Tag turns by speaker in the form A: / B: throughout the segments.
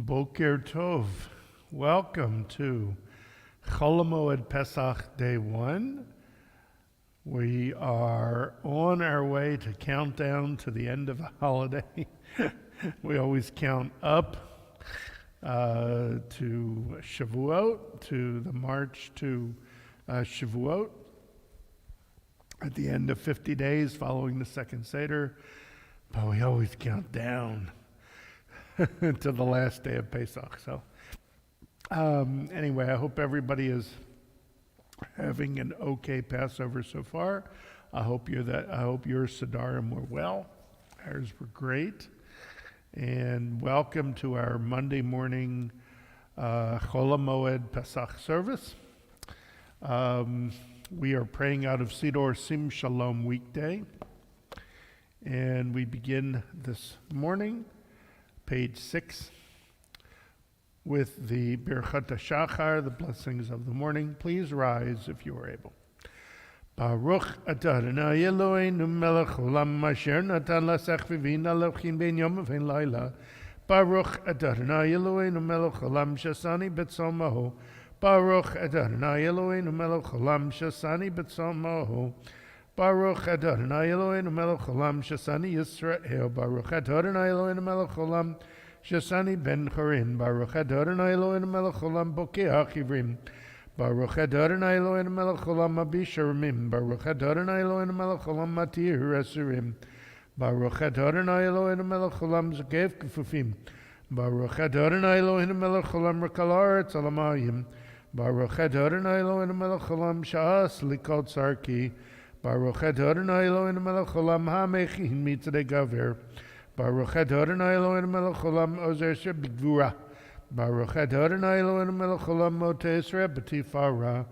A: Boker Tov. Welcome to Chol Hamoed Pesach Day 1. We are on our way to countdown to the end of a holiday. We always count up to Shavuot, to the march to Shavuot. At the end of 50 days following the second Seder, but we always count down to the last day of Pesach. So anyway, I hope everybody is having an okay Passover so far. I hope your Sadarim were well. Ours were great. And welcome to our Monday morning Chol Hamoed Pesach service. We are praying out of Siddur Sim Shalom weekday. And we begin this morning, page 6, with the Birchat HaShachar, the blessings of the morning. Please rise if you are able. Baruch atah Adonai Eloheinu melech haolam asher natan lasech v'vina lechin ben yom v'ben laila. Baruch atah Adonai Eloheinu melech haolam shasani b'tzomaho. Baruch atah Adonai Eloheinu melech haolam shasani b'tzomaho. Baruch atah Adonai Eloheinu melech haolam shasani Yisrael. Baruch atah Adonai Eloheinu melech haolam shasani ben chorin. Baruch atah Adonai Eloheinu melech haolam bokeach ivrim. Baruch atah Adonai Eloheinu melech haolam abisharimim. Baruch atah Adonai Eloheinu melech haolam matir esurim. Baruch atah Adonai Eloheinu melech haolam zakev kefufim. Baruch atah Adonai Eloheinu melech haolam rakal haaretz alamayim. Baruch atah Adonai Eloheinu melech haolam sha'as likol tzarki. Baruch atah Adonai Eloheinu melech haolam ha'mechin mitzadei gaver. Baruch atah Adonai Eloheinu melech haolam ozer shebigvura. Baruch atah Adonai Eloheinu melech haolam moteh Yisrael b'tifara.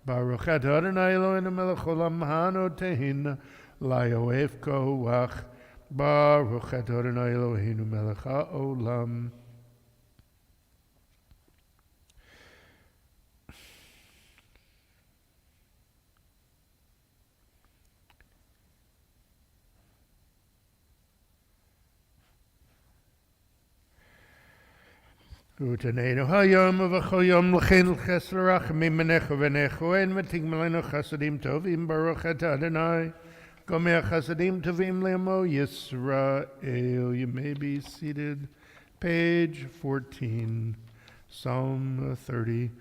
A: Baruch atah Adonai Eloheinu melech haolam hanotehin layoef koach. Baruch atah Adonai Eloheinu melech haolam. Uteneinu hayom v'chol yom l'chein l'ches l'rachamim menecho v'necho en v'tigmelenu chasadim tovim baruch atah Adonai gomer chasadim tovim le'amo Yisrael. You may be seated. Page 14, Psalm 30.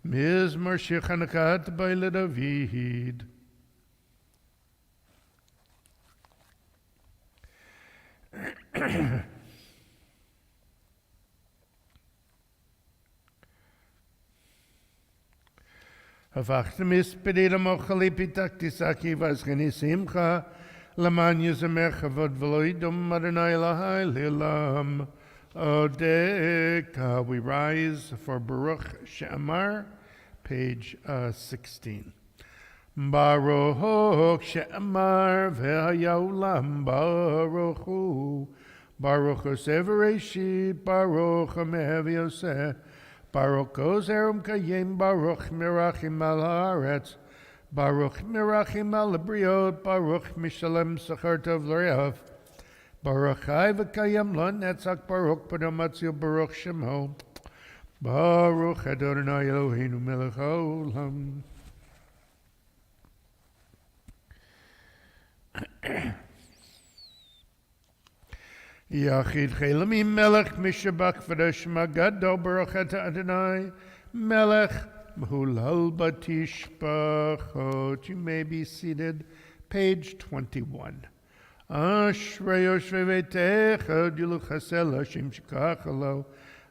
A: Mizmor shir Chanukat by David. Avachtem ispedid amochali pitaktisaki vazcheni simcha laman yuzamer chavod v'loidum Adonai Elohai le'olam odeka. We rise for Baruch She'amar, page 16. Baruch She'amar ve'haya olam Baruch hu. Baruch Yoseh v'reishit Baruch hamehev Yoseh. Baruch Ozerum Kayim, Baruch Mirachim al Haaretz, Baruch Mirachim al Briot, Baruch Mishalem Sachar Tov L'Reav, Baruch Chai V'Kayim Lo Netzach, Baruch Padomatzio, Baruch Shemo, Baruch Adonai Eloheinu Melech Haolam. Yachid Chelamim Melech Mishabach V'Dosh Magado Baruch atah Adonai Melech Mahulal Batishbachot. You may be seated. Page 21. Ashrei Yoshvei Veitecha Dilu Chasel Hashem Shekachalo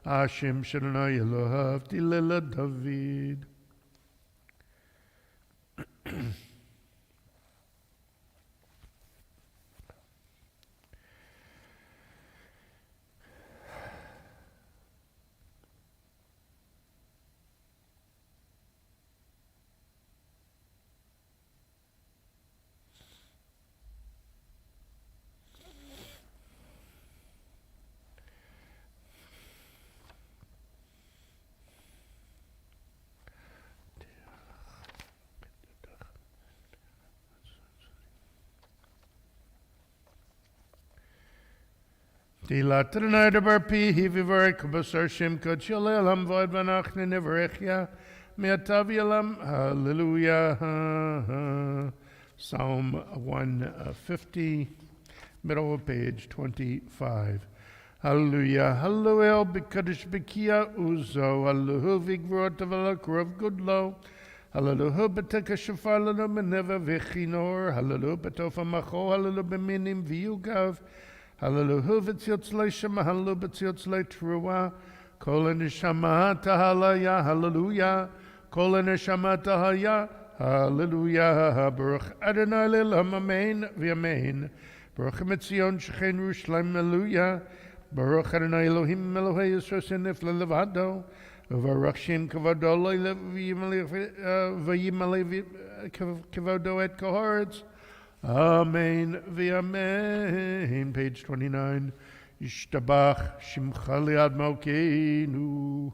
A: Hashem Shadonai Elohav Tilela David. Tila Tadonai Dabar Pihi Vivarek Basar Shem Kachil Elam Void Vanachne Nevarechia Me'atav Yelam. Hallelujah. Psalm 150, middle of page 25. Hallelujah. Hallel B'Kadosh B'Kia Uzo. Hallelu V'Gvorot V'Lakrov Gudlo. Hallelu B'Teka Shafar Lelu Meneva V'Chinor. Hallelu B'Tofa Macho. Hallelu B'Minim V'Yugav. Hallelu V'Tziotz Le'Shema. Hallelu B'Tziotz Le'Trua. Kol Neshama Tahalaya. Hallelujah. Kol Neshama Tahaya. Hallelujah. Baruch Adonai Le'Olam. Amen V'Amen. Baruch Metzion Shechein Yerushalayim. Hallelujah. Baruch Adonai Elohim Elohei Yisrael Senif Lelevado. Baruch Shem Kavodo V'Yimale Kavodo Et Koharetz. Amen V'Amen. Page 29. Yishtabach Shimcha Liad Malkeinu.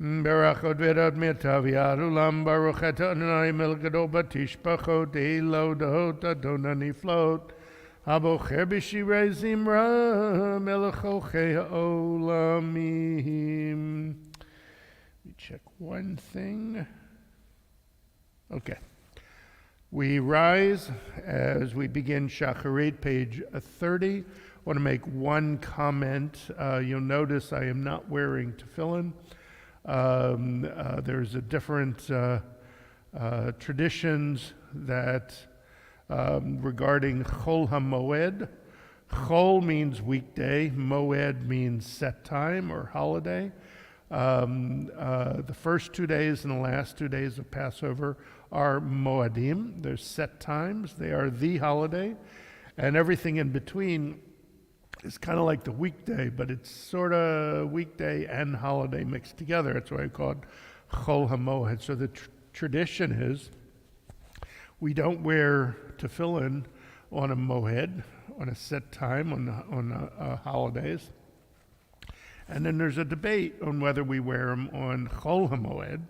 A: Baruch Odvedot Metav Yad Ulam. Baruch Et Adonai Mel Gadol Batishpachot Eilo Dahot Adonai Float. Abocher B'Shirei Zimra Melech Ochei Ha'olamim. Let me check one thing. Okay. We rise as we begin Shacharit, page 30. I want to make one comment. You'll notice I am not wearing tefillin. There's a different traditions that regarding Chol HaMoed. Chol means weekday, Moed means set time or holiday. The first 2 days and the last 2 days of Passover are Moedim. They're set times. They are the holiday. And everything in between is kind of like the weekday, but it's sort of weekday and holiday mixed together. That's why I call it Chol HaMoed. So the tradition is we don't wear tefillin on a moed, on a set time, on holidays. And then there's a debate on whether we wear them on Chol HaMoed.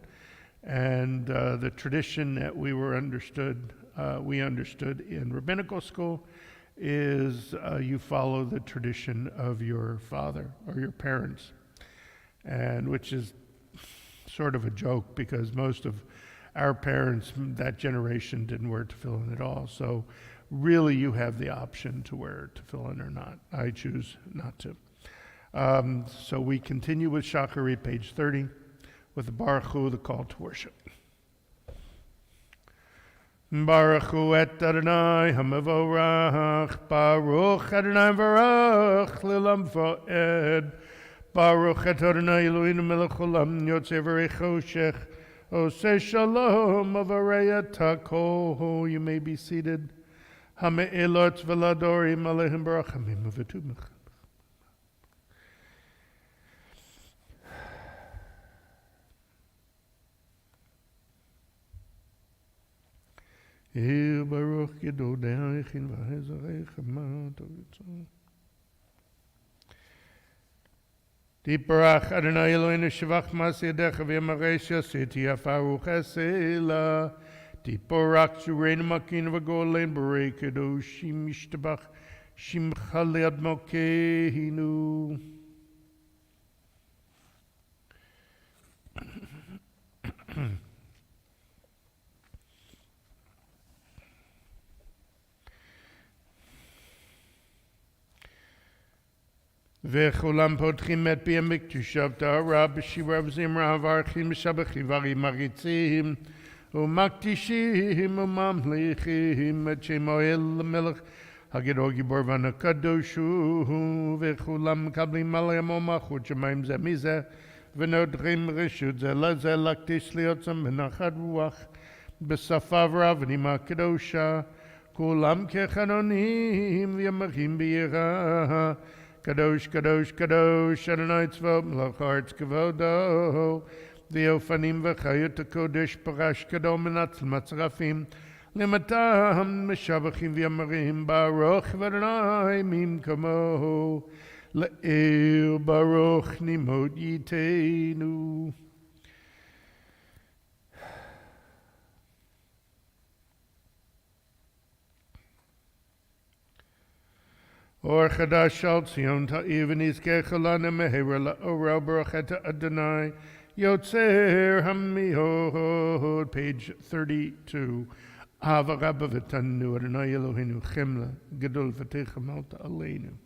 A: And the tradition that we understood in rabbinical school is you follow the tradition of your father or your parents, and which is sort of a joke because most of our parents, that generation, didn't wear tefillin at all. So really you have the option to wear tefillin or not. I choose not to. So we continue with Shacharit, page 30, with the Baruch Hu, the call to worship. Baruch Hu et Adonai HaMevorach, Baruch Adonai Varach Lilam Va'ed, Baruch et Adonai Eloheinu Melech Olam Yotzei V'rei Choshech, Oseh Shalom Avarei Takol. You may be seated. Hame'elot V'ladorim Aleihim Barachamim V'tumich. Baruch Yedodei Echin V'Hezarei Chama Tovitzon. Tiparach Adonai Eloheinu Shevach Mas Yedecha V'Yamaresh Yasiti Afaruch Esela. Tiparach Zureinu Makin V'Golein B'Rei Kedoshim Yishtabach Shimcha Liad Malkeinu. וכולם פותחים את פיהם בקדושת טהרה בשירה וזמרה ומברכים משבחים ומריצים ומקדישים וממליכים את שמו אל המלך הגדול גיבור והקדוש הוא, וכולם מקבלים עליהם ומלכות שמיים זה מזה ונותנים רשות זה לזה להקדיש לעצמם בנחת רוח בשפה ורבנים הקדושה, כולם כחנונים וימרים ביראה. Kadosh, Kadosh, Kadosh, Adonai Tzvot, Melech Haaretz Kavodo, V'ofanim v'chayot HaKodesh, Parash Kadol Menatzel Matzrafim, Lematam Meshavachim v'yamarim, Baruch v'Adonai Mimkamo, Le'er Baruch Nimod Yiteinu. Or Chadash Shal Tzion Ta'iv Nizkecha Lana Mehera La'orel Baruch Et Adonai Yotzer Hamihod, page 32. Ava Rabba V'tanu Adonai Eloheinu Chemla Gedol V'techa Malta Aleinu.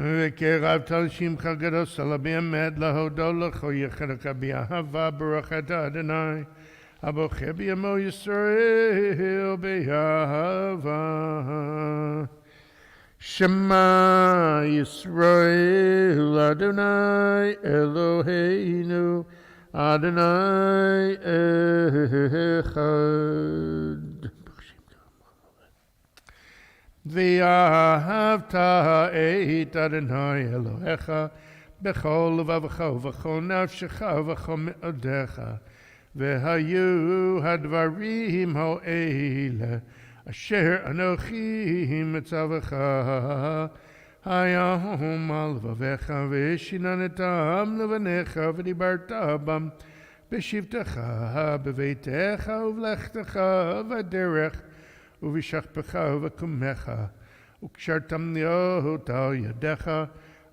A: וקרב תלשים חגדו סלבי עמד להודו לכו יחדך באהבה ברוך אתה אדוני הבוחר בימו ישראל באהבה שמע ישראל אדוני אלוהינו אדוני אחד ואהבת את אדוני אלוהיך בכל לבבך ובכל נפשך ובכל מאודיך והיו הדברים האלה אשר אנוכי מצווך היום על לבביך ושיננתם לבניך ודיברת בם בשבתך בביתך ובלכתך בדרך ובשכבך ובקומך וקשרתם להיות על ידיך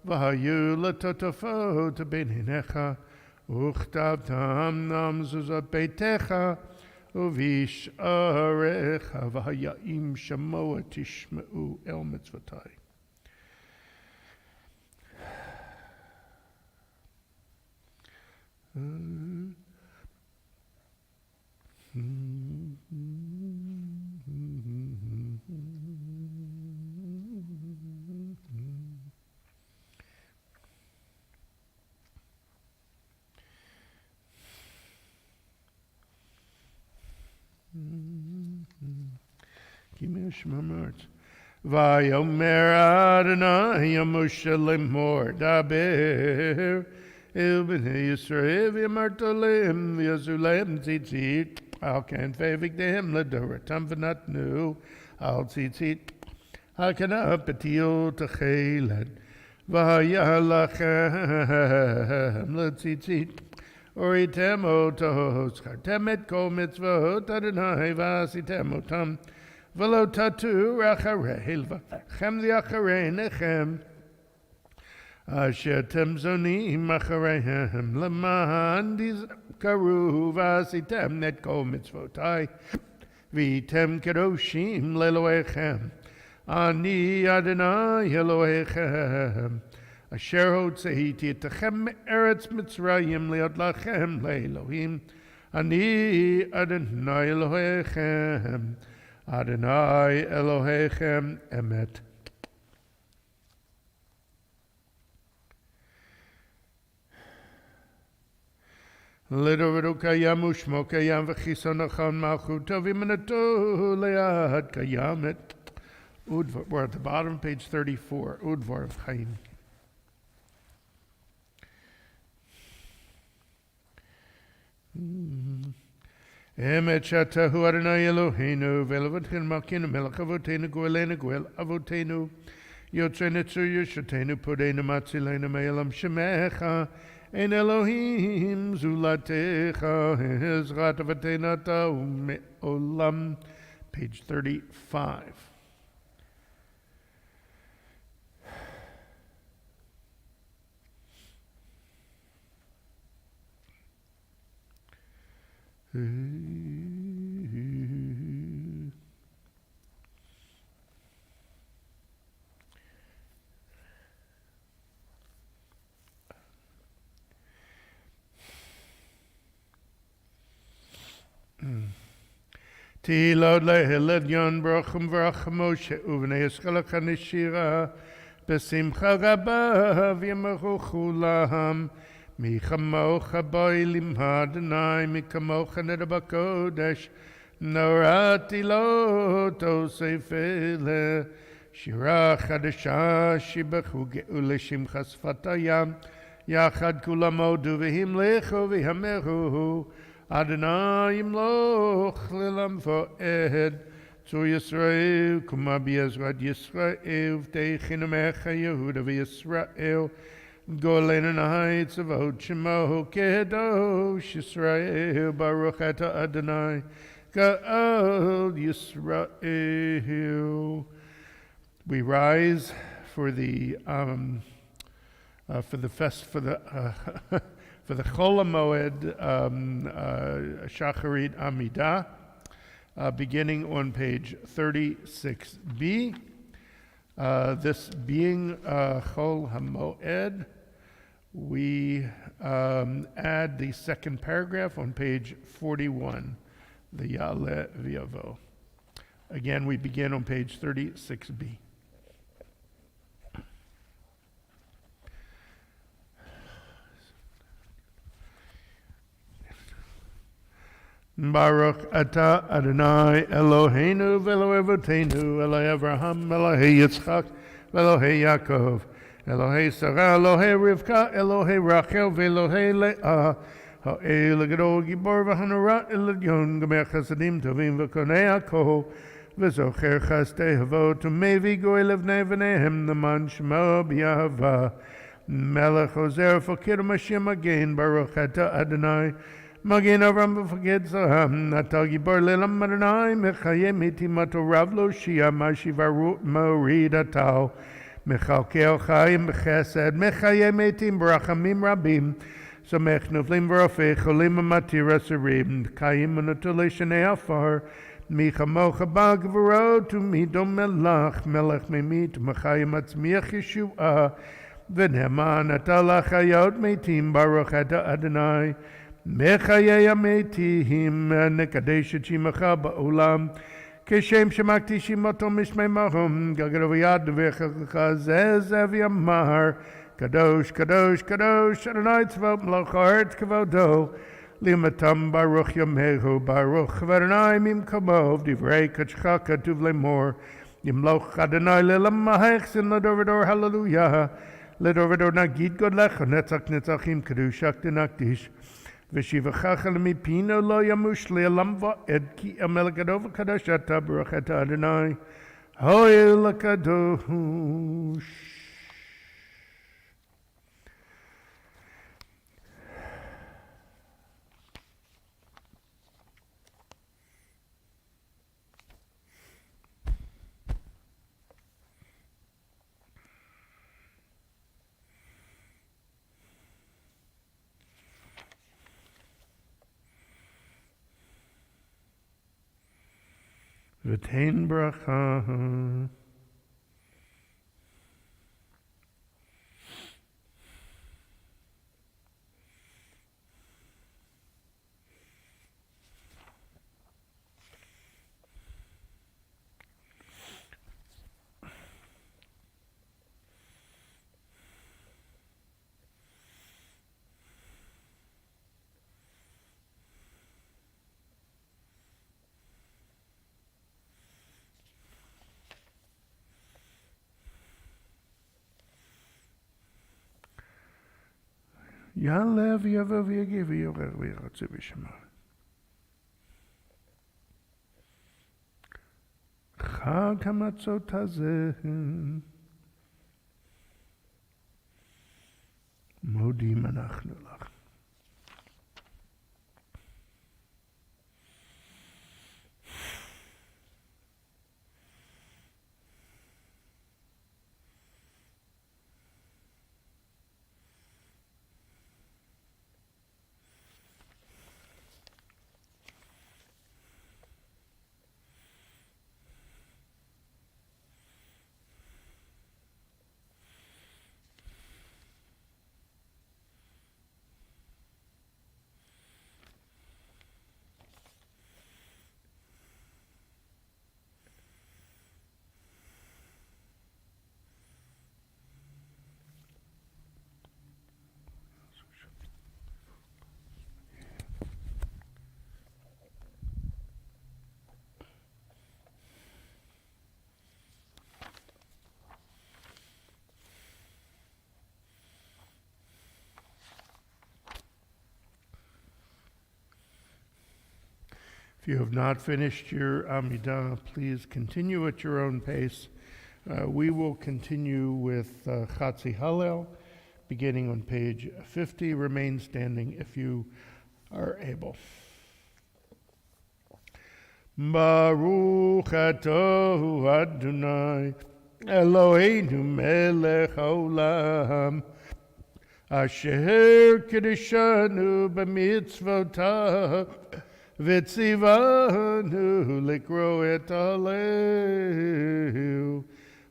A: והיו לטוטפות בין עיניך וכתבתם למזוזות ביתך ובשעריך והיה אם שמוע תשמעו אל מצוותי. ויאמר אדוני למשה לאמור דבר אל בני ישראל ואמרת להם ויעשו להם ציצית על כנפי בגדיהם לדורתם ונתנו על ציצית הכנף פתיל תכלת והיה לכם לציצית וראיתם אותו זכרתם את כל מצוות אדוני ועשיתם אותם ולא תטו אחרי לבבכם לאחרי עיניכם אשר אתם זונים אחריהם למען תזכרו ועשיתם את כל מצוותי והייתם קדושים לאלוהיכם אני אדוני אלוהיכם אשר הוצאתי אתכם מארץ מצרים להיות לכם לאלוהים אני אדוני אלוהיכם אדוני אלוהיכם אמת. לדורותו קיים ושמו קיים וחיסון נכון מלכותו ואמונתו לעד קיימת. We're at the bottom of page 34. Udvar of Chaim. אמת שאתה הוא אדוני אלוהינו ולבדכם מלכנו מלך אבותינו גואלנו גואל אבותינו יוצאנו צור ישותנו פודנו מצילנו מעולם שמך אין אלוהים זולתך עזרת אבותינו אתה ומעולם. page 35. תהילות להלדיון ברוחם ורחם משה ובני ישכלך נשירה בשמחה רבה וימחו כולם מי כמוך בואי לימד אדוני מי כמוך נדע בקודש נוראתי לו תוסיף אלה שירה חדשה שיבחו גאולה שמחה שפת הים יחד כולם הודו והמלכו והמרו Adonai Yimloch Lelam Fo'ed Zu Yisrael Kuma B'Yezrat Yisrael V'teichinu Mecha Yehuda V'Yisrael Golenu Nahai Tzavot Shemo Kedosh Yisrael Baruch Ata Adonai Ga'al Yisrael. We rise for the for the Chol HaMoed Shacharit Amidah, beginning on page 36b. This being Chol HaMoed, we add the second paragraph on page 41, the Ya'aleh V'Yavo. Again, we begin on page 36b. Baruch Ata Adonai Eloheinu v'Eloi Avotenu Eloi Avraham Eloi Yitzchak Eloi Yaakov Eloi Sarah Eloi Rivka Eloi Rachel v'Eloi Leah Ha'el Gadol Gibor v'Hanura Elyon Gomer Chasadim Tovim v'Konei HaKol v'Zocher Chastei Havot Umevi Goy Levnei V'neihem Naman Shemo B'Yahava Melech Ozer Fokir Mashiach Again Baruch Ata Adonai Magin Avram v'Faked Zaham Natal Gibor Lelam Adonai Mechayem Itimato Rav Lo Shia Mashivaru Morid Atal Mechalkel Chaim B'Chesed Mechayem Etim B'Rachamim Rabim Samech Nuflim V'Rofei Cholim Matira Serim Kayim Unatole Shnei Afar Michamocha Bagvaro to Midom Melach Melech Memit Mechayim Atzmiach Yeshua V'Neman Atal Achayot Meitim Baruch Ata Adonai Mechayei Ametihim Nekadesh Shimcha Ba'olam Keshem Shemakti Shimoto Mishmei Mahom Gagaro V'Yad V'Chazez Evyamar Kadosh Kadosh Kadosh Adonai Tzvot Melech Haaretz Kavodo Limatam Baruch Yamehu Baruch V'Adonai Mimkomo Divrei Kachcha Katuv Lemor Yimloch Adonai Lelam Mahech Sin Lador Hallelujah Lador Nagid Godlech Netzach Netzachim Kadushak Denakdish V'shivachach mipino lo yamush le'elam va'ed ki amel gadol v'kadosh ata baruch ata Adonai ho'el kadosh. V'tein bracha. Ya'aleh v'yavo v'yagiv v'yorech v'yirotze v'shema. Chag hamatzot hazeh modim anachnu lach. If you have not finished your Amidah, please continue at your own pace. We will continue with Chatzi Hallel, beginning on page 50. Remain standing if you are able. Baruch atah Adonai Eloheinu melech haolam asher kiddushanu b'mitzvotav v'tzivanu likro et alehu.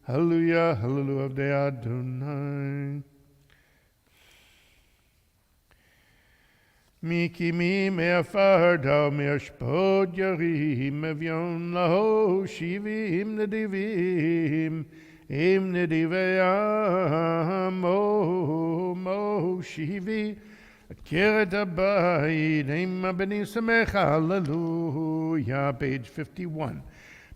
A: Hallelujah, hallelujah, avdei Adonai. Mikimi me'afar dao me'ashpod yarim evyon laho shivim nedivim im nedivayam mo shivi akiret abayid im abeni samech. Hallelujah. Page 51.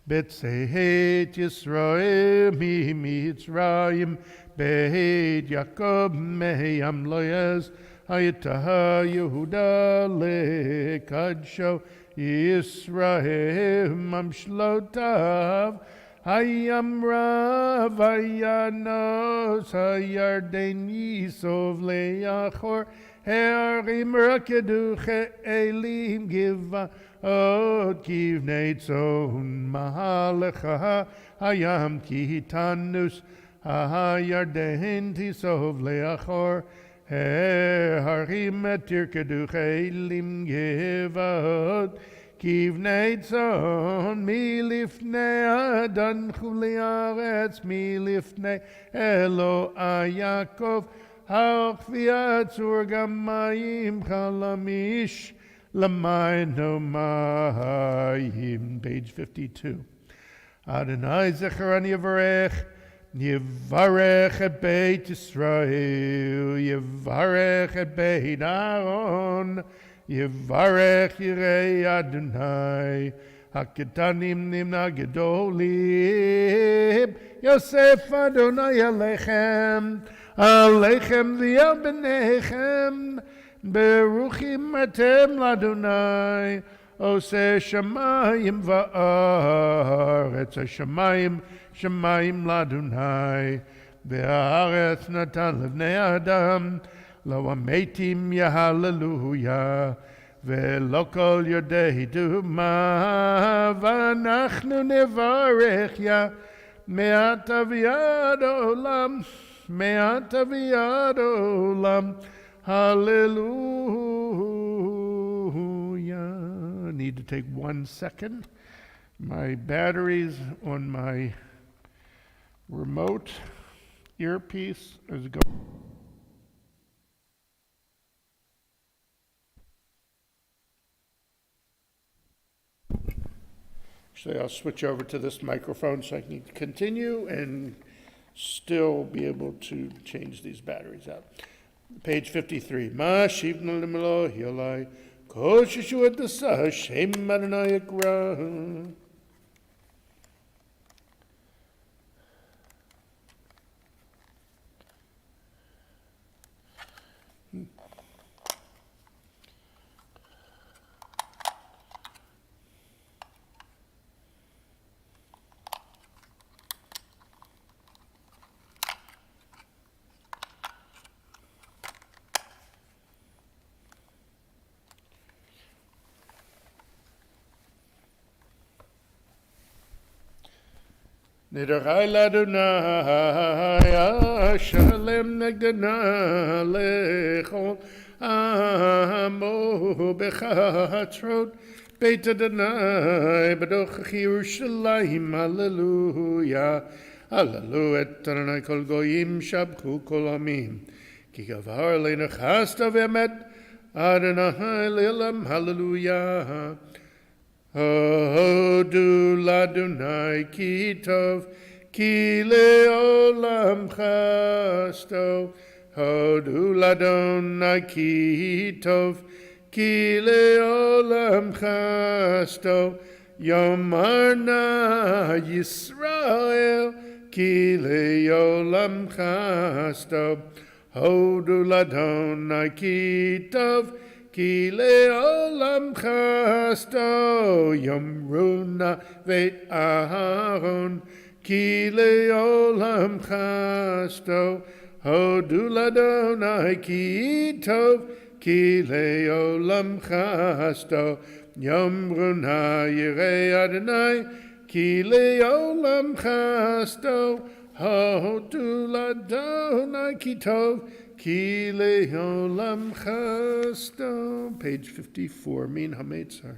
A: Betsehet Yisrael mi Mitzrayim behet Yaakov meham loyez Hayataha Yehuda lekadsho Yisrael mamshlotav Hayam rav hayanos hayarden yisov leachor Herim rakedu che'elim giva Od kivnei tzon mahalecha hayam kitanus hayarden tisov leachor Harim tirkedu che'elim giva Kivnei tzon milifnei adan chuli aretz milifnei Elo Yaakov ha'chviat zur gamayim chalamish lamayno mayim. Page 52. Adonai zecher yivarech Yivarech et Beit Yisrael Yivarech et Beit Aaron Yivarech Yirei Adonai Haketanim Nimna Gedolim Yosef Adonai Alechem Alechem V'yal B'nechem Beruchim Atem L'Adonai Ose Shamayim Va'aretz Shamayim Shamayim L'Adonai V'haaretz Natan L'bnei Adam Lo ametim Hallelujah Ve'lo kol yodei duma V'anachnu nevarech ya Me'at aviyad olam Me'at aviyad olam Hallelujah. I need to take 1 second. My batteries on my remote earpiece is going. Actually, I'll switch over to this microphone so I can continue and still be able to change these batteries out. Page 53. Ma shivnu l'melo hiolai kol shishu et dasa Shem Adonai Yikra. Nidarai l'Adonai Shalem negdana lechol amo bechatzrot Beit Adonai b'dochach Yerushalayim. Hallelujah. Hallelujah. Et Adonai kol goyim shabchu kol amim ki gavar leinu chasta v'emet Adonai le'olam. Hallelujah. Hodu l'Adonai ki tov ki le'olam chasto. Hodu l'Adonai ki tov ki le'olam chasto. Yomarna Yisrael ki le'olam chasto. Hodu l'Adonai ki tov כי לעולם חסדו יאמרונה בית אהרון, כי לעולם חסדו הודו לאדוני כי טוב, כי לעולם חסדו יאמרונה ירא אדוני, כי לעולם חסדו הודו לאדוני כי טוב, כי לעולם חסדו. Page 54, Min HaMetzar.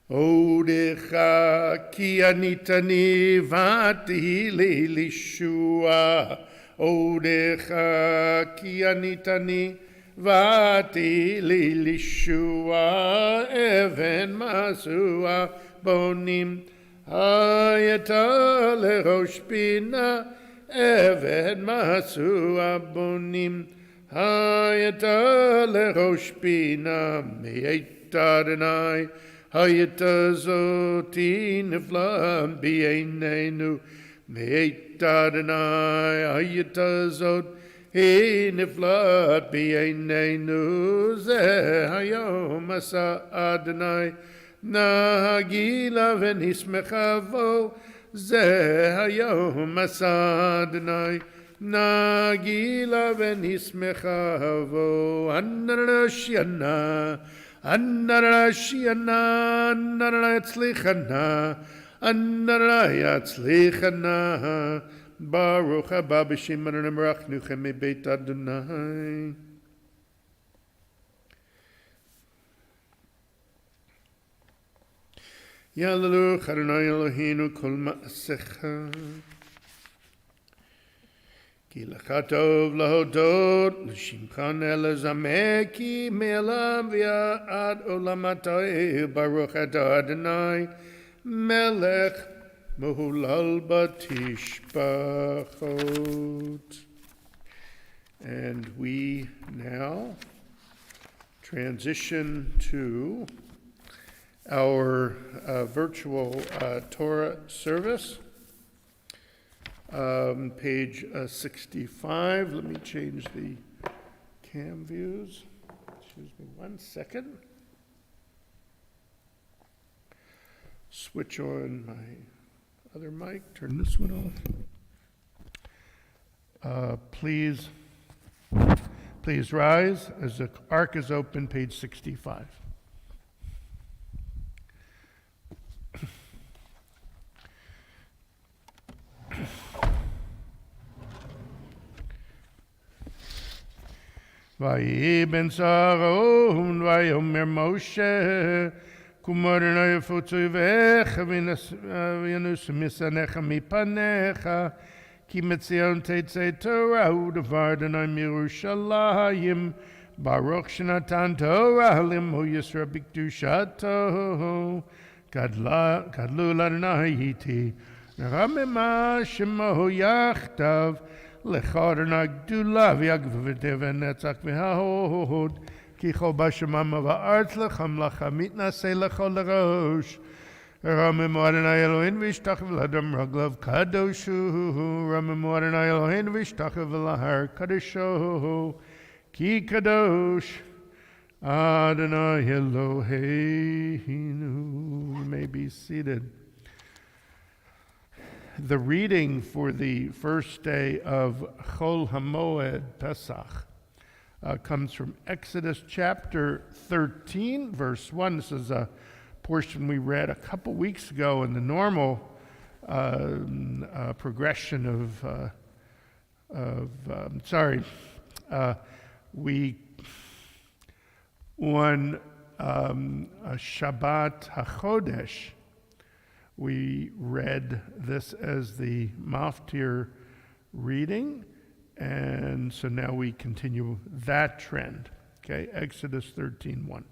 A: Odecha ki anitani vati lishua. Odecha ki anitani vati lishua. Even masua bonim hayata lerosh bina. Even masua bonim hayata lerosh bina. Me'eta Adonai Hayata zoti nifla b'einenu, me'et Adonai. Hayata zoti nifla b'einenu, ze hayom asa Adonai nagila v'nismecha vo, ze hayom asa Adonai nagila v'nismecha vo. Anarashiana Anara Shiana, Anara Yatzlichana, Anara Yatzlichana, Baruch haba b'shem Adonai merachnuchem mebeit Adonai. Yalaluch Adonai Eloheinu kol ma'asecha. כי לך טוב להודות, לשמך לזמר, כי מעולם ועד עולם אתה ברוך אתה אדוני, מלך מהולל בתשבחות. And we now transition to our virtual Torah service. Page 65. Let me change the cam views. Excuse me 1 second. Switch on my other mic. Turn this one off. Please rise as the ark is open, page 65. Vayi ben Saron, vayomer Moshe, kumorna yefutzu vecha v'yanus misanecha mipanecha, ki metzion tetzei Torah u'devar Adonai mirushalayim, Baruch shenatan Torah limu yisra b'kedushato, gadlu l'Adonai hiti, ramima shemo yachtav, Lechadonai gdula v'yagvavite v'netzach v'hahod, ki chol b'shemam v'artz lechamlacha mitnaseh lechol l'rosh. Ramemu Adonai Eloheinu v'yishtachav l'adam raglav kadoshu. Ramemu Adonai Eloheinu v'yishtachav l'har kadoshu. Ki kadosh Adonai Eloheinu. You may be seated. The reading for the first day of Chol HaMoed Pesach comes from Exodus chapter 13, verse 1. This is a portion we read a couple weeks ago in the normal progression we on Shabbat HaChodesh, we read this as the Maftir reading, and so now we continue that trend. Okay, Exodus 13:1.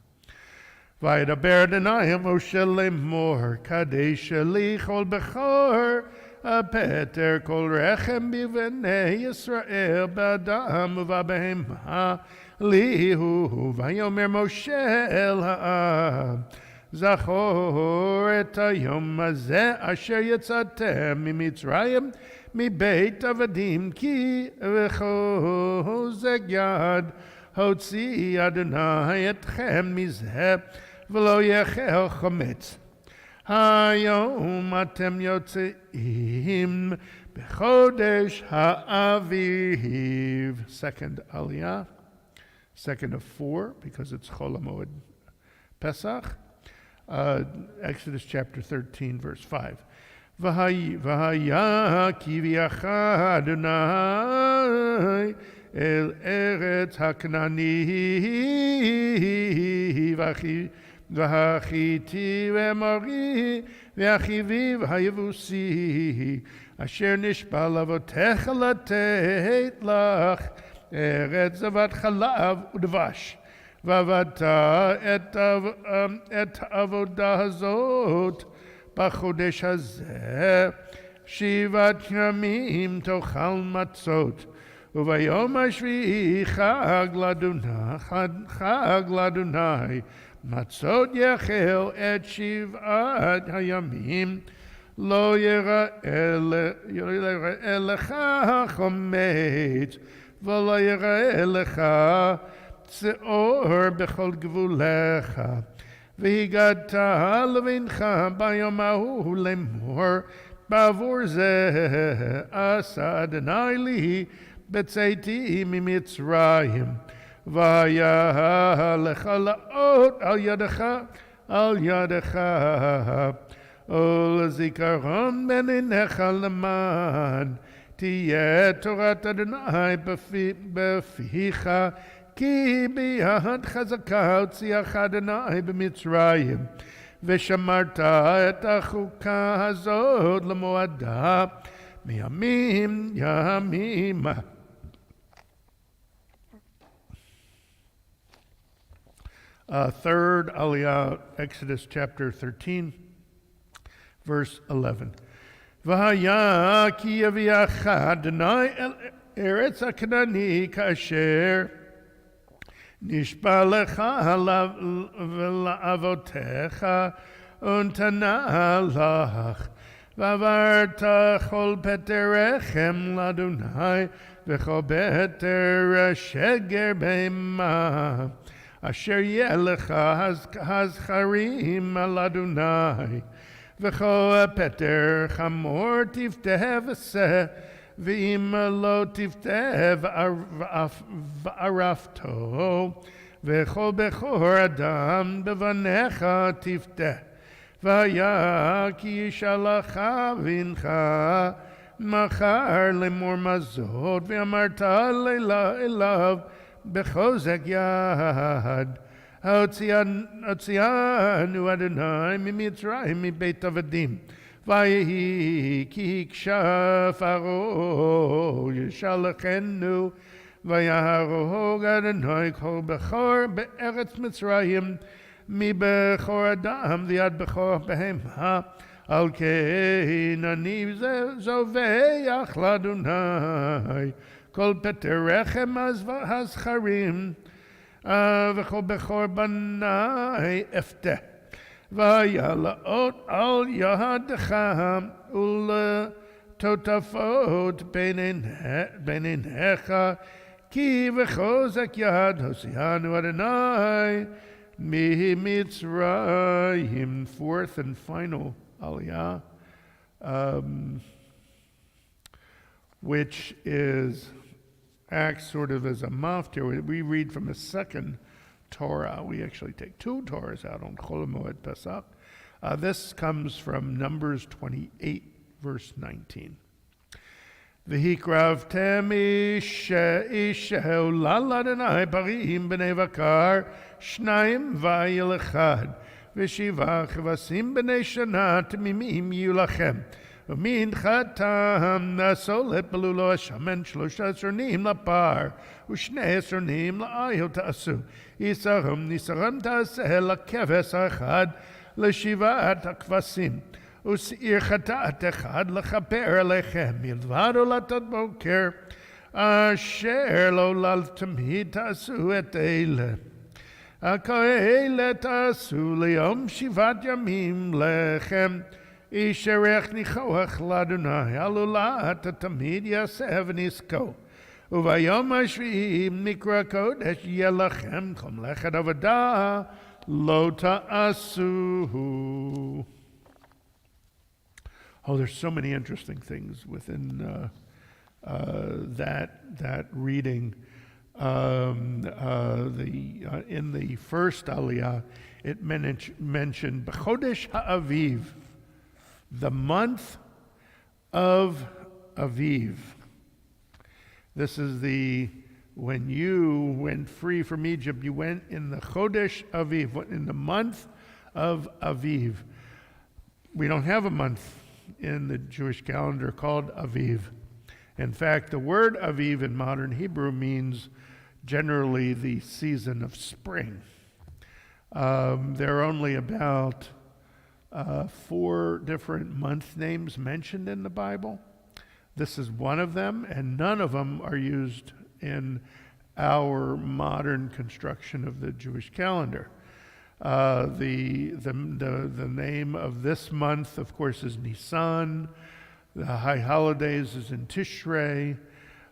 A: Vaydaber Adonai Moshe lemor kadesh li chol bechor הפטר כל רחם בבני ישראל באדם ובבהמה לי הוא. ויאמר משה אל העם זכור את היום הזה אשר יצאתם ממצרים מבית עבדים כי בחוזק יד הוציא אדוני אתכם מזה ולא יאכל חמץ. היום אתם יוצאים בחודש האביב. Second aliyah, second of 4 because it's Chol HaMoed Pesach. Exodus chapter 13 verse 5. והיה כי ויחד אדוני אל ארץ הכנעני והחיתי והאמורי והחיבי והיבוסי אשר נשבע לאבותיך לתת לך ארץ זבת חלב ודבש. ועבדת את העבודה הזאת בחודש הזה 7 ימים תאכל מצות. וביום השביעי חג לאדוני מצות יאכל את 7 הימים לא יראה לך חמץ ולא יראה לך צעור בכל גבולך. והגדת לבינך ביום ההוא לאמור בעבור זה עשה אדוני לי בצאתי ממצרים. והיה לך לאות על ידך ולזיכרון בין עיניך למען תהיה תורת אדוני בפיך כי ביד חזקה הוציאך אדוני במצרים ושמרת את החוקה הזאת למועדה מימים ימימה. Third aliyah, Exodus chapter 13, verse 11. והיה כי יביאך אדוני אל ארץ הכנעני כאשר נשבע לך ולאבותיך ונתנה לך. ועברת כל פטר רחם לאדוני וכל פטר שגר בהמה אשר יהיה לך הזכרים על אדוני. וכל פטר חמור תפתה ושא ואם לא תפתה וערפתו וכל בכור אדם בבניך תפתה. והיה כי ישלח בנך מחר לאמור מזות ואמרת אליו בחוזק יד הוציאנו אדוני ממצרים מבית עבדים. ויהי כי הקשה פרעה ישלחנו ויהרוג אדוני כל בכור בארץ מצרים מבכור אדם ועד בכור בהמה. על כן אני זובח לאדוני כל פטר רחם הזכרים וכל בכור בני אפתה. והיה לאות על ידך ולטוטפות בין עיניך כי בחוזק יד הוציאנו אדוני ממצרים. Fourth and final aliyah, which acts sort of as a maftir. We read from a second Torah. We actually take 2 Torahs out on Chol HaMoed Pesach. This comes from Numbers 28, verse 19. והקרבתם אישהו לאדוני פרים בני בקר 2 ואיל 1 ו7 כבשים בני שנה תמימים יהיו לכם. ומנחתם הסולת בלולו השמן 13 שנים לפר ו12 שנים לאיל תעשו. ניסרם תעשה לכבש האחד ל7 הכבשים ושעיר חטאת אחד לכפר עליכם, מלבד עולת בוקר, אשר לעולם תמיד תעשו את אלה. כאלה תעשו ליום 7 ימים לכם, איש ערך ניחוח לאדוני, עלולת תמיד יעשה ונזכו. וביום השביעי מקרא קודש יהיה לכם, כל מלאכת עבודה לא תעשו. Oh, there's so many interesting things within that reading. In the first Aliyah, it mentioned B'chodesh Ha'aviv, the month of Aviv. This is when you went free from Egypt, you went in the Chodesh Aviv, in the month of Aviv. We don't have a month in the Jewish calendar called Aviv. In fact, the word Aviv in modern Hebrew means generally the season of spring. There are only about 4 different month names mentioned in the Bible. This is one of them, and none of them are used in our modern construction of the Jewish calendar. The name of this month, of course, is Nisan. The high holidays is in Tishrei.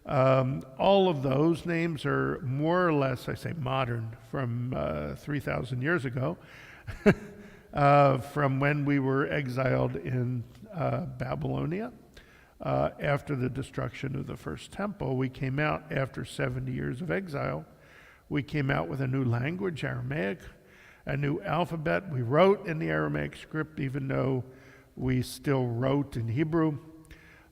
A: All of those names are more or less, I say modern, from 3,000 years ago, from when we were exiled in Babylonia. After the destruction of the first temple, we came out after 70 years of exile. We came out with a new language, Aramaic, a new alphabet. We wrote in the Aramaic script, even though we still wrote in Hebrew.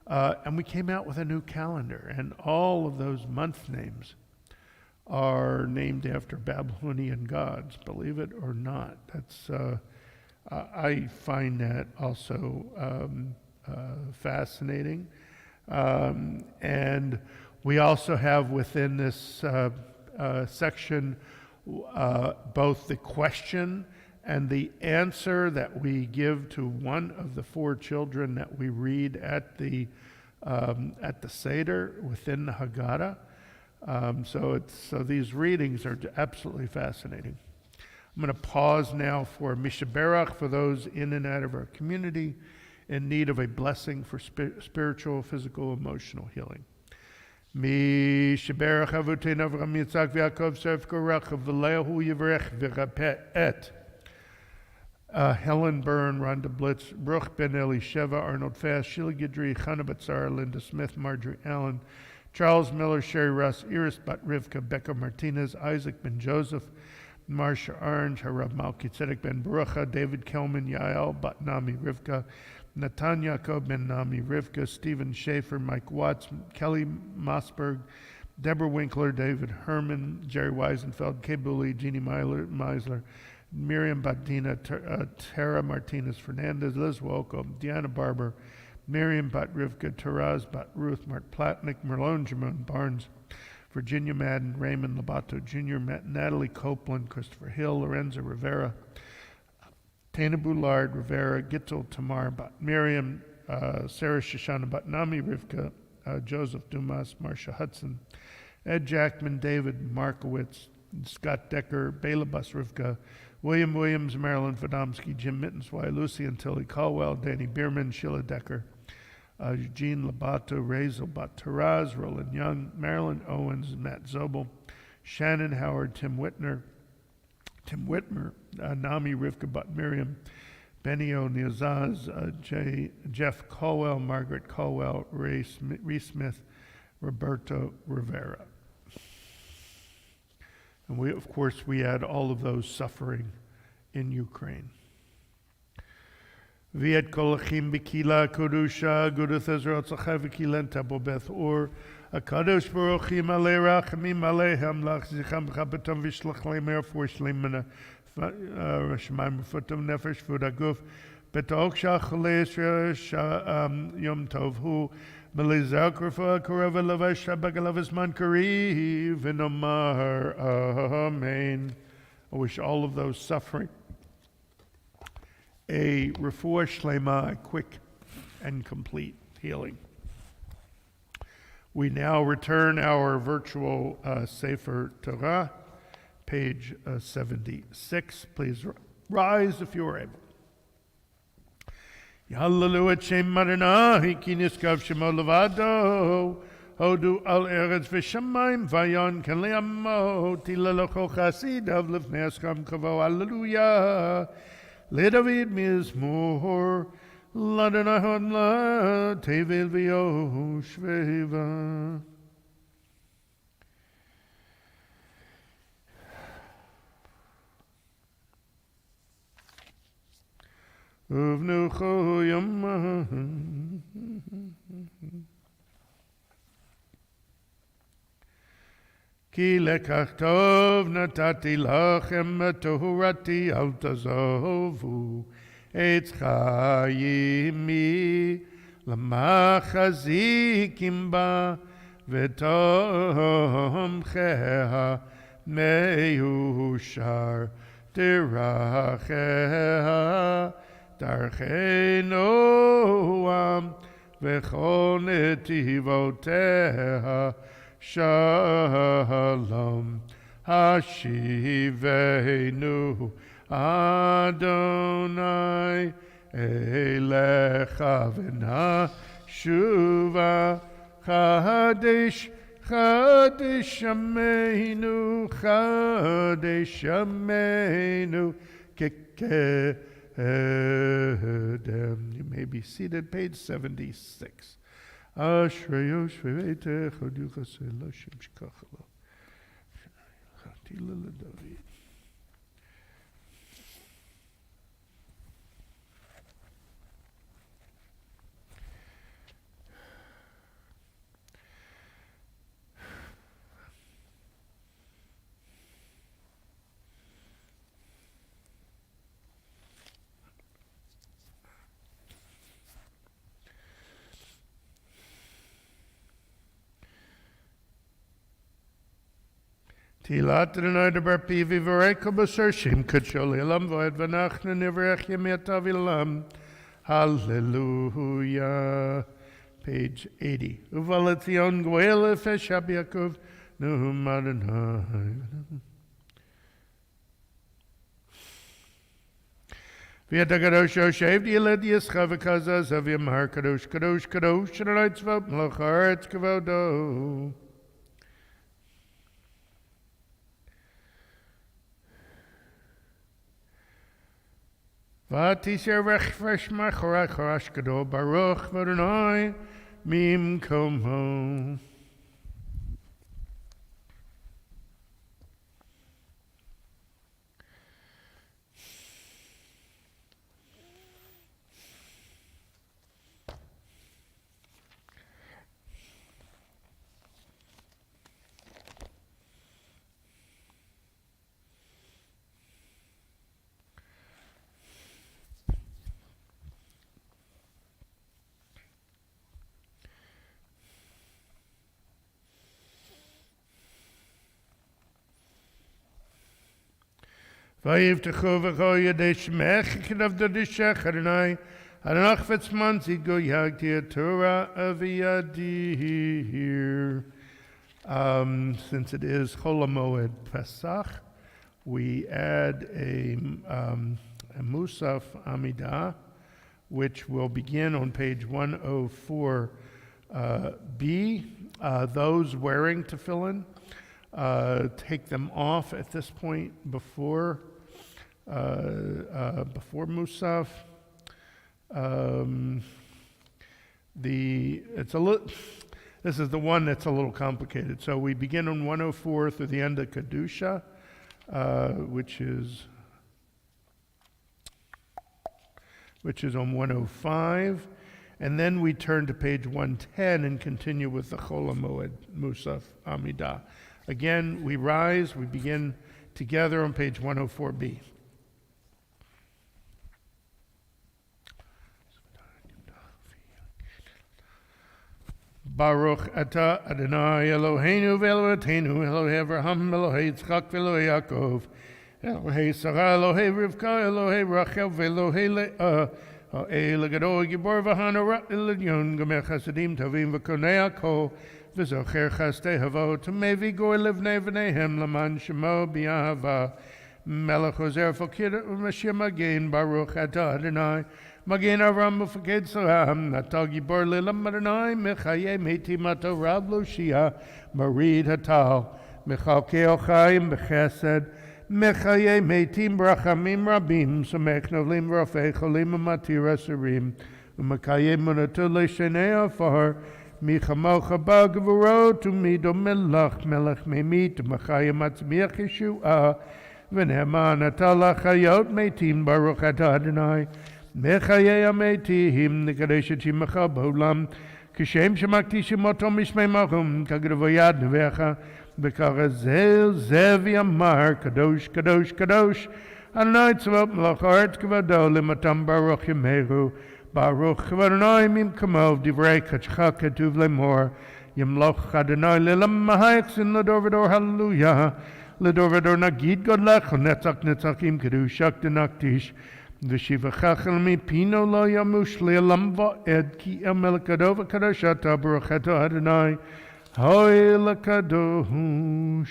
A: And we came out with a new calendar. And all of those month names are named after Babylonian gods, believe it or not. That's I find that also fascinating. And we also have within this section both the question and the answer that we give to one of the 4 children that we read at the Seder within the Haggadah. So these readings are absolutely fascinating. I'm going to pause now for Mishaberach for those in and out of our community in need of a blessing for spiritual, physical, emotional healing. Mishaberach Avotenu Avraham Yitzchak v'Yaakov Seif Korach v'Lehu Yivrech v'Rapeh Et. Helen Byrne, Rhonda Blitz, Bruch Ben Elisheva, Arnold Fast, Sheila Gidry, Chana Batzar, Linda Smith, Marjorie Allen, Charles Miller, Sherry Russ, Iris Bat Rivka, Becca Martinez, Isaac Ben Joseph, Marcia Orange, Harav Malki Tzedek Ben Barucha, David Kelman, Yael Bat Nami Rivka, Natan Yaakov Ben Nami Rivka, Stephen Schaefer, Mike Watts, Kelly Mossberg, Deborah Winkler, David Herman, Jerry Weisenfeld, Kay Bully, Jeannie Meisler, Miriam Batina, Tara Martinez Fernandez, Liz Wolko, Deanna Barber, Miriam Bat Rivka, Taraz Bat Ruth, Mark Platnick, Merlone Jamon Barnes, Virginia Madden, Raymond Lobato Jr., Natalie Copeland, Christopher Hill, Lorenzo Rivera, Tana Boulard, Rivera, Gittel Tamar Bat Miriam, Sarah Shoshana Bat Nami Rivka, Joseph Dumas, Marcia Hudson, Ed Jackman, David Markowitz, Scott Decker, Bela Bus Rivka, William Williams, Marilyn Fadomsky, Jim Mittenswy, Lucy and Tilly Caldwell, Danny Bierman, Sheila Decker, Eugene Labato, Razel Bat Taraz, Roland Young, Marilyn Owens, Matt Zobel, Shannon Howard, Tim Whitmer, Nami Rivka Bat Miriam, Benny O'Neilzaz, Jeff Colwell, Margaret Colwell, Reese Smith, Roberto Rivera. And we, of course, add all of those suffering in Ukraine. Viet kolachim b'kila kodusha Agudath Ezra Tzachai v'kilen Tabo Beth Or Akadosh Baruchim alei rachamim aleihem lach zicham b'chabetam v'shlach leimer for shleimana Rashmaim b'fotam nefesh v'udaguf betok shachalei Yisrael Yom Tov Hu Melizak Rafa Koreva Lavash Bagalavis Mankari Vinomar Amen. I wish all of those suffering a refuah shlema, a quick and complete healing. We now return our virtual Sefer Torah, page 76. Please rise if you are able. Yahallelu et Shem Adonai, ki niskav shemo levado, hodu al eretz v'shamayim vayon kan le'amo, tilalocho chasidav lefnei askam kavo, hallelujah. LeDavid mizmor, l'Adonai hod la tevel v'yoshveva. Uvnucho yomah. Ki lekach tov natati lachem tohurati al tazovu Etz Ahayem lamachazikim ba v'tomcheha meushar tiracheha darchei noam v'chol netivoteha Shalom Hashivenu Adonai Elecha v'nashuva Chadesh Chadesh Yameinu Kekedem. You may be seated, page 76. Ashreyo shveitech oduchas eloshim shkachalo. Chatila leDavid. Tilat Adonai debar pivi v'reiko b'ser shem kadsho le'elam v'ed v'nachnu nivrech yemeta v'elam. Hallelujah. Page 80. Uvaletzion goel efesh Rabbi Yaakov nuhum Adonai. V'yata kadosh yoshev di'eled yischa v'kazaz av'yamar kadosh kadosh kadosh Adonai tzvot melech haaretz kavodo. V'atisher v'chfresh ma'chorach harash gadol baruch v'Adonai mimkomo. Vayivtechu v'cho yedei shmech k'dav dodishech Adonai Adonach v'tzmanzi go yagti Torah aviyadir. Since it is Chol HaMoed Pesach, we add a Musaf Amidah, which will begin on page 104b. Those wearing tefillin, take them off at this point before Musaf. This is the one that's a little complicated. So we begin on 104 through the end of Kedusha, which is on 105, and then we turn to page 110 and continue with the Chol HaMoed Musaf Amidah. Again, we rise. We begin together on page 104b. Baruch Ata Adonai Eloheinu v'Eloheinu Elohei Avraham Elohei Yitzchak v'Elohei Yaakov Elohei Sarah, Elohei Rivka, Elohei Rachel, Velohei Leah, Ha'el Gadol Gibor V'Hanara Elyon Gomer Chasadim Tovim V'Konei Kol V'Zocher Chastei Havot Mevi Goy Livnei V'Neihem Laman Shemo B'Yahava Melech Ozer Fokir Mashiach Magen Baruch Atah Adonai Magen Aram Ufaked Salam Natal Gibor Lilam Adonai Mechaye Meti Mato Rab Lushia Marid Hatal Mechalkei Chaim B'Chesed Mechaye Meitim Brachamim Rabim Samech Novlim Rafei Cholim Matir Asirim Umakaye Munatul Shenei Afar Michamocha Bagavurot Umido Melach Melech Memit Machaye Matzmiach Yeshua V'Nehman Atal Chayot Meitim Baruch Atah Adonai Mechaye Ameitim Nikadeshet Shimacha B'Olam Kishem Shemakti Shemoto Mishmei Machum Kagavoyad Nevecha B'Karazel Zev Yamar Kadosh Kadosh Kadosh Adonai Tzvot Melech Haaretz Kavado L'Matam Baruch Yameru Baruch Adonai Mim Kamov Divrei Kachcha Ketuv Lemor Yamloch Adonai Lelam Mahayek Sin L'Dor V'Dor Hallelujah L'Dor V'Dor Nagid Godlech Netzach Netzachim Kedushak Denaktish V'Shivachach El Mipino Lo Yamush Le'Lam Va'ed Ki El Melech Kadov V'Kadoshata Baruch Atah Adonai Hoy Lakadosh.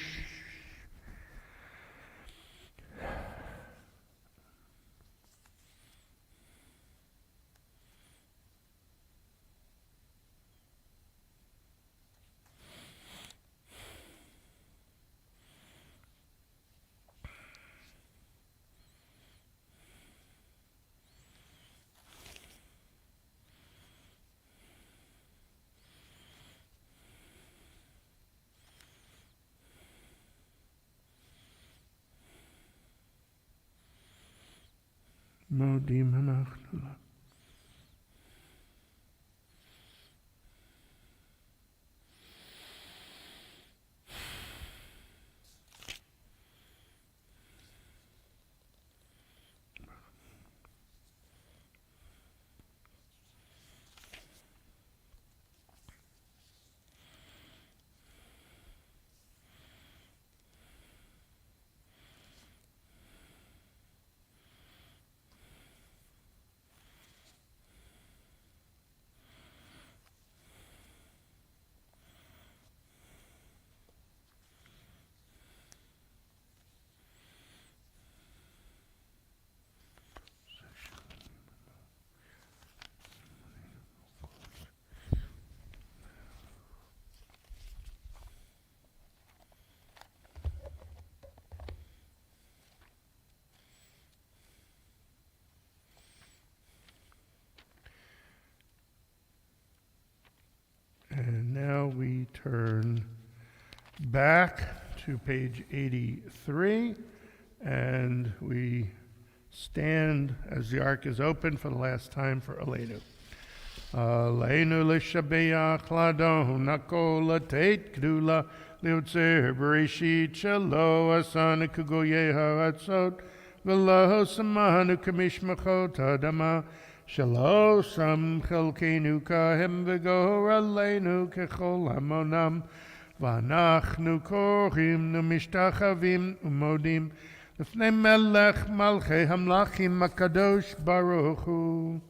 A: Modim Hanachnu. And now we turn back to page 83, and we stand as the ark is open for the last time for Aleinu. Aleinu l'shabeach ladon nakol latet gdula liutzer bereshit shelo asanu kugoyeha atzot v'lo samanu kamishmachot adama shelo sam chelkenu kahem v'gor aleinu kechol hamonam v'anachnu korim numishtachavim umodim l'fnei melech malchei hamlachim akadosh baruch hu.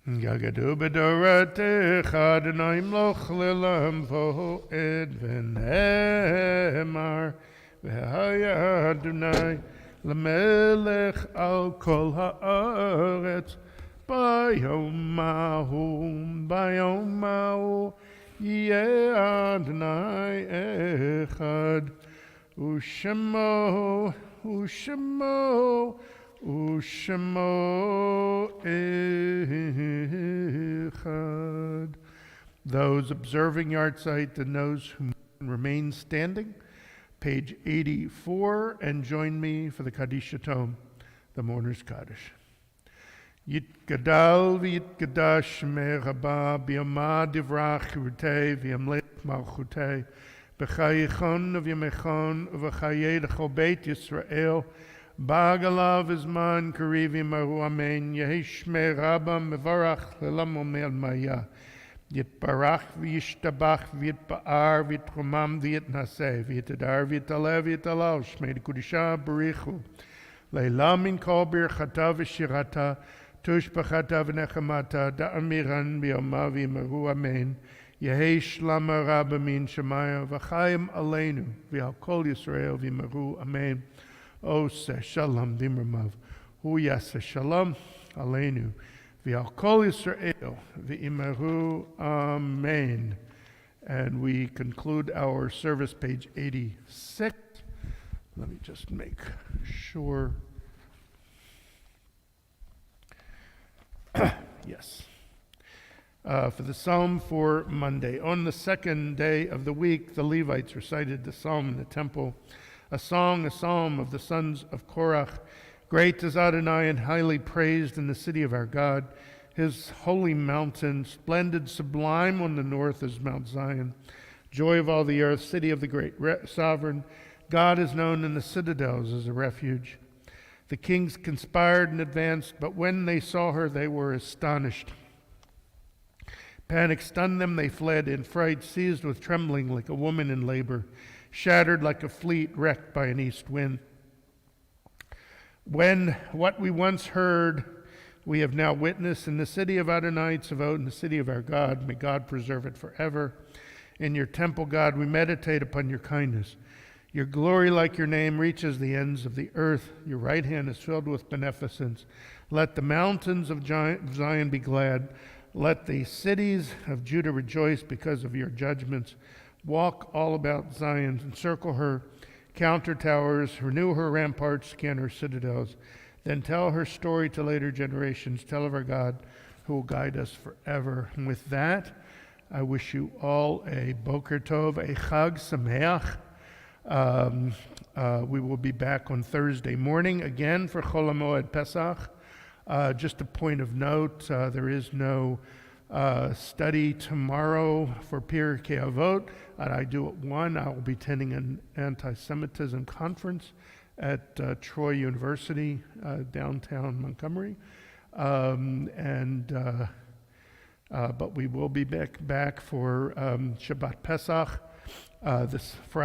A: Yagadu b'doratecha Adonai imloch le'lam vo'ed v'ne'emar v'haya Adonai l'melech al kol ha'aretz bayom ma'hu yeh Adonai echad u'shemo echad. Those observing Yartzeit and those who remain standing, page 84, and join me for the Kaddish Tom, the Mourner's Kaddish. Yitgadal v'yitgadash shmei rabba b'yama divrach chirutei v'yamlech malchutei B'chayichon v'yamechon v'chayei l'chol beit Yisrael. Ba'agalav izman karivi mahu amen. Yehi shmei rabba mevarach le'lam omel maya. Yitbarach v'yishtabach v'yitba'ar v'yitromam v'yitnaseh v'yitadar v'yitalev v'yitalal shmei l'kudisha barichu. Le'la min kol birchata v'shirata tushbachata v'nechamata da'amiran b'yoma v'yimaru amen. Yehi shlama rabba min shemaya v'chayim aleinu v'al kol Yisrael v'yimaru amen. Oseh shalom dimramav hu yaseh shalom aleinu v'al kol Yisrael v'yimaru amen. And we conclude our service, page 86. Let me just make sure. Yes. For the psalm for Monday. On the second day of the week, the Levites recited the psalm in the temple, a song, a psalm of the sons of Korach. Great is Adonai and highly praised in the city of our God. His holy mountain, splendid, sublime on the north is Mount Zion. Joy of all the earth, city of the great sovereign. God is known in the citadels as a refuge. The kings conspired and advanced, but when they saw her, they were astonished. Panic stunned them, they fled in fright, seized with trembling like a woman in labor, shattered like a fleet wrecked by an east wind. When what we once heard, we have now witnessed in the city of Adonai Tzavot, in the city of our God, may God preserve it forever. In your temple, God, we meditate upon your kindness. Your glory, like your name, reaches the ends of the earth. Your right hand is filled with beneficence. Let the mountains of Zion be glad. Let the cities of Judah rejoice because of your judgments. Walk all about Zion, encircle her, count her towers, renew her ramparts, scan her citadels. Then tell her story to later generations. Tell of our God who will guide us forever. And with that, I wish you all a Boker Tov, a Chag Sameach. We will be back on Thursday morning again for Chol HaMoed Pesach. Just a point of note, there is no study tomorrow for Pirkei Avot. I do at 1. I will be attending an anti-Semitism conference at Troy University, downtown Montgomery. But we will be back for Shabbat Pesach this Friday.